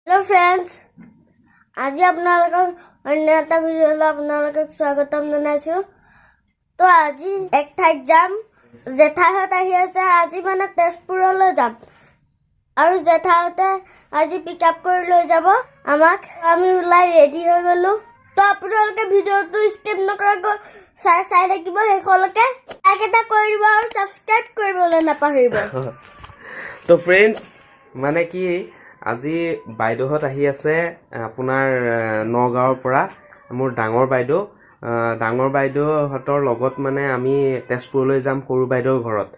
Hello friends, আজি আপোনালোকক অন্য এটা ভিডিঅ'লৈ আপোনালোকক স্বাগতম জনাইছো। তো আজি এক ঠাইত যাম, জেঠাইহঁত আহি আছে। আজি মানে তেজপুৰলৈ যাম আৰু জেঠাইহঁতে আজি পিক আপ কৰি লৈ যাব আমাক। আমি ওলাই ৰেডি হৈ গ'লো। তো আপোনালোকে ভিডিঅ'টো স্কিপ নকৰাকৈ চাই থাকিব শেষলৈকে। লাইক এটা কৰি দিব আৰু ছাবস্ক্ৰাইব কৰিবলৈ নাপাহৰিব। তো ফ্ৰেণ্ডছ মানে কি আজি বাইদেউহঁত আহি আছে আপোনাৰ নগাঁৱৰ পৰা। মোৰ ডাঙৰ বাইদেউহঁতৰ লগত মানে আমি তেজপুৰলৈ যাম সৰু বাইদেউৰ ঘৰত।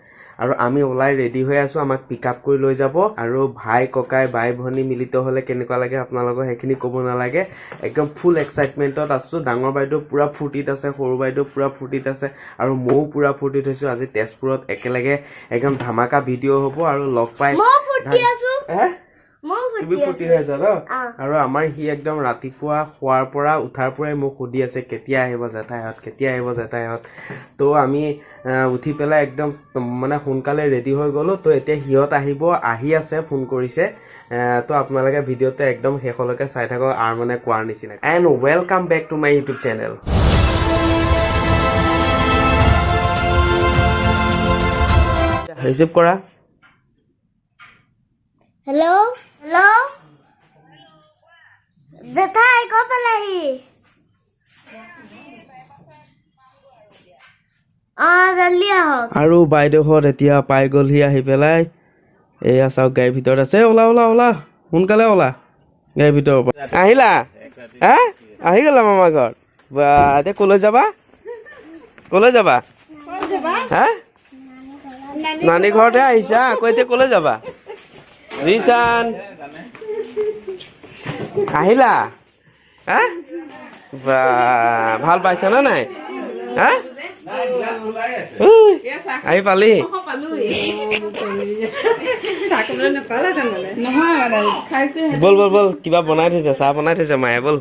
আৰু আমি ওলাই ৰেডি হৈ আছোঁ, আমাক পিক আপ কৰি লৈ যাব। আৰু ভাই ককাই বাই ভনী মিলিত হ'লে কেনেকুৱা লাগে আপোনালোকৰ সেইখিনি ক'ব নালাগে। একদম ফুল এক্সাইটমেণ্টত আছোঁ। ডাঙৰ বাইদেউ পূৰা ফূৰ্তিত আছে, সৰু বাইদেউ পূৰা ফূৰ্তিত আছে আৰু ময়ো পূৰা ফূৰ্তিত হৈছোঁ। আজি তেজপুৰত একেলগে একদম ধামাকা ভিডিঅ' হ'ব আৰু লগ পাই তুমি ফূৰ্তি হৈ আছা ন? আৰু আমাৰ সি একদম ৰাতিপুৱা শোৱাৰ পৰা উঠাৰ পৰাই মোক সুধি আছে কেতিয়া আহিব জেঠাইহঁত। তো আমি উঠি পেলাই একদম মানে সোনকালে ৰেডি হৈ গ'লো। তো এতিয়া সিহঁত আহি আছে, ফোন কৰিছে। তো আপোনালোকে ভিডিঅ'টো একদম শেষলৈকে চাই থাকক আৰু মানে কোৱাৰ নিচিনা। And welcome back to my YouTube channel. Receive কৰা। হেল্ল' জেঠাই ক'ত পালেহি? জল্দি আহক। আৰু বাইদেউহঁত এতিয়া পাই গ'লহি আহি পেলাই। এয়া চাওক গাড়ীৰ ভিতৰত আছে। ওলা সোনকালে ওলা গাড়ীৰ ভিতৰৰ পৰা। আহিলা আহি গ'লা মামাৰ ঘৰত। বা এতিয়া ক'লৈ যাবা হা? নানী ঘৰতে আহিছা আকৌ এতিয়া ক'লৈ যাবা? ৰিচান আহিলা বা ভাল পাইছা নে নাই? আহি পালি? বল কিবা বনাই থৈছে, চাহ বনাই থৈছে মায়ে। বল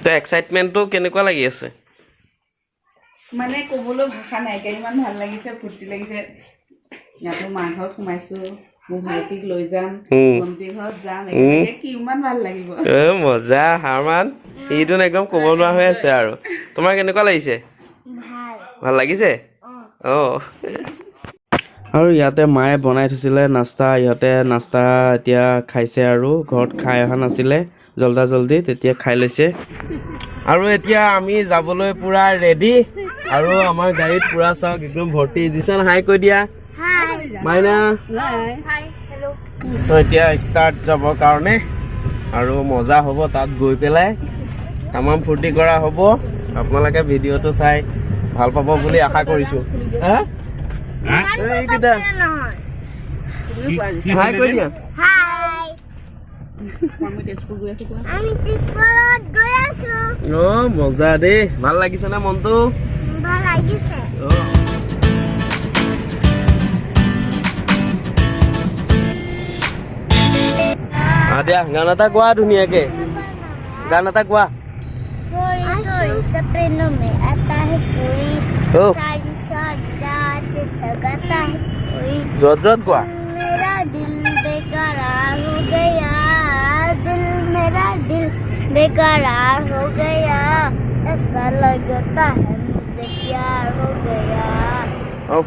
তই এক্সাইটমেণ্টটো কেনেকুৱা লাগি আছে? মানে ক'বলৈ ভাষা নাইকিয়া, ইমান ভাল লাগিছে, ফূৰ্তি লাগিছে। ইয়াতো মাৰ ঘৰত সোমাইছো, মোৰ ভাইটিক লৈ যাম, ভণ্টিৰ ঘৰত যাম, কিমান ভাল লাগিব। মজা হাৰমান ইটো একদম ক'ব নোৱাৰা হৈ আছে। আৰু তোমাৰ কেনেকুৱা লাগিছে? ভাল লাগিছে? আৰু ইয়াতে মায়ে বনাই থৈছিলে নাস্তা। ইহঁতে নাস্তা এতিয়া খাইছে আৰু ঘৰত খাই অহা নাছিলে জল্দি তেতিয়া খাই লৈছে। আৰু এতিয়া আমি যাবলৈ পুৰা ৰেডি। আৰু আমাৰ গাড়ীত পুৰা চাওক একদম ভৰ্তি। জিচান হাই কৈ দিয়া। মাইনা তো এতিয়া ষ্টাৰ্ট যাবৰ কাৰণে আৰু মজা হ'ব। তাত গৈ পেলাই তামাম ফূৰ্তি কৰা হ'ব। আপোনালোকে ভিডিঅ'টো চাই ভাল পাব বুলি আশা কৰিছোঁ। হাই কৈ দিয়া। মজা দেই, ভাল লাগিছে নে মনটো? ভাল লাগিছে। দিয়া গান এটা গোৱা ধুনীয়াকে, গান এটা গোৱা। सपनों में आता है कोई, सारी रात जगाता है कोई। जोत गोवा। मेरा दिल बेकरार हो गया, मेरा दिल बेकरार हो गया, ऐसा लगता है मुझे प्यार हो गया।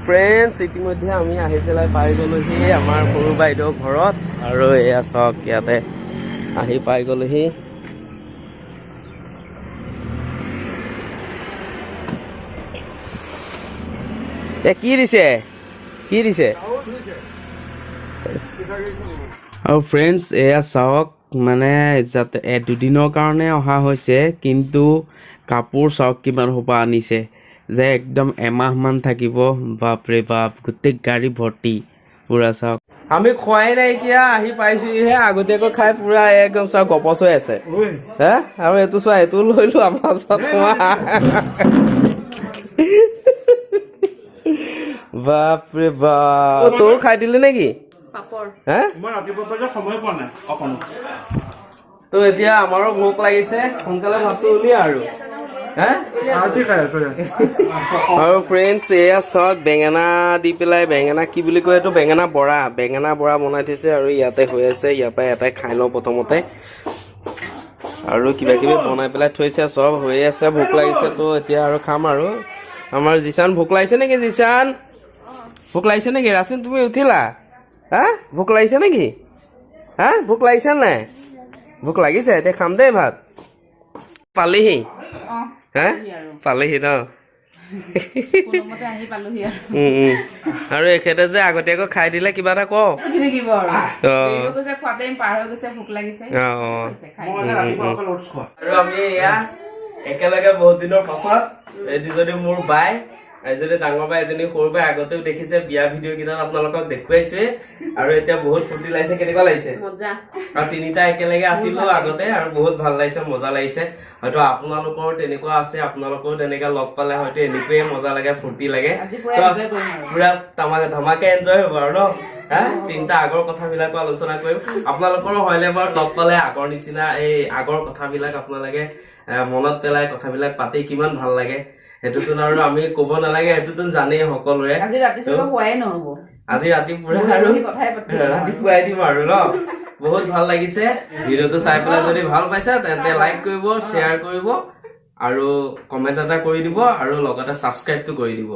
ফ্ৰেণ্ডছ ইতিমধ্যে আমি আহি পেলাই পাই গ'লোহি আমাৰ সৰু বাইদেউৰ ঘৰত। আৰু এয়া চাওক ইয়াতে আহি পাই গ'লোহি। কি দিছে আৰু ফ্ৰেণ্ডছ এয়া চাওক মানে যাতে দুদিনৰ কাৰণে অহা হৈছে, কিন্তু কাপোৰ চাওক কিমান সোপা আনিছে যে একদম এমাহমান থাকিব। বাপৰে বাপ, গোটেই গাড়ী ভৰ্তি পুৰা চাওক। আমি খোৱাই নাইকিয়া, আহি পাইছোহিহে। আগতীয়াকৈ খাই পুৰা একদম চাওক গপচ হৈ আছে। আৰু এইটো চোৱা, এইটো লৈ লো আমাৰ ওচৰত বাপৰে বাপ, তোৰ খাই দিলি নেকি? তো এতিয়া আমাৰো ভোক লাগিছে, সোনকালে ভাতটো উলিয়া আৰু। আৰু ফ্ৰেণ্ডছ এয়া চাওক বেঙেনা দি পেলাই, বেঙেনা কি বুলি কয় এইটো, বেঙেনা বৰা বনাই থৈছে। আৰু ইয়াতে হৈ আছে, ইয়াৰ পৰাই এটাই খাই লওঁ প্ৰথমতে। আৰু কিবা কিবি বনাই পেলাই থৈছে, চব হৈ আছে। ভোক লাগিছে তো এতিয়া আৰু খাম আৰু। আমাৰ জিচান ভোক লাগিছে নেকি? জিচান ভোক লাগিছে নেকি? ৰাচিন তুমি উঠিলা? হা ভোক লাগিছে নেকি? হা ভোক লাগিছে নাই? ভোক লাগিছে, এতিয়া খাম দেই ভাত। পালিহি হা পালিহি ন? কোনোমতে আহি পালোহি আৰু আৰু এখেতে যে আগতীয়াকৈ খাই দিলে কিবা এটা ক থাকিব আৰু কৈছে খোৱা টাইম পাৰ হৈ গৈছে, ভোক লাগিছে। আৰু আমি এয়া একেলগে বহুত দিনৰ পাছত এজনী মোৰ বাই, এজনী ডাঙৰ বাই, এজনী সৰু বাই। আগতেও দেখিছে বিয়া ভিডিঅ' কেইটাত আপোনালোকক দেখুৱাইছোৱে। আৰু এতিয়া বহুত ফূৰ্তি লাগিছে। কেনেকুৱা লাগিছে? মজা। আৰু তিনিটা একেলগে আছিলো আগতে আৰু বহুত ভাল লাগিছে, মজা লাগিছে। হয়তো আপোনালোকৰ তেনেকুৱা আছে, আপোনালোকেও তেনেকে লগ পালে হয়তো এনেকৈয়ে মজা লাগে, ফূৰ্তি লাগে। পুৰা ধমাকে এনজয় হ'ব আৰু ন? হা তিনিটা আগৰ কথাবিলাকো আলোচনা কৰিম। আপোনালোকৰো হয়নে বাৰু লগ পালে আগৰ নিচিনা এই আগৰ কথাবিলাক আপোনালোকে মনত পেলাই কথাবিলাক পাতি কিমান ভাল লাগে? সেইটোতো আৰু আমি কব নালাগে, সেইটোতো জানেই সকলোৰে। আজি ৰাতি হোৱাই নহব, আজি ৰাতিপুৱা আৰু ৰাতিপুৱাই দিম আৰু ন? বহুত ভাল লাগিছে। ভিডিঅ'টো চাই পেলাই যদি ভাল পাইছে তেন্তে লাইক কৰিব, শ্বেয়াৰ কৰিব আৰু কমেণ্ট এটা কৰি দিব আৰু লগতে ছাবস্ক্ৰাইবটো কৰি দিব।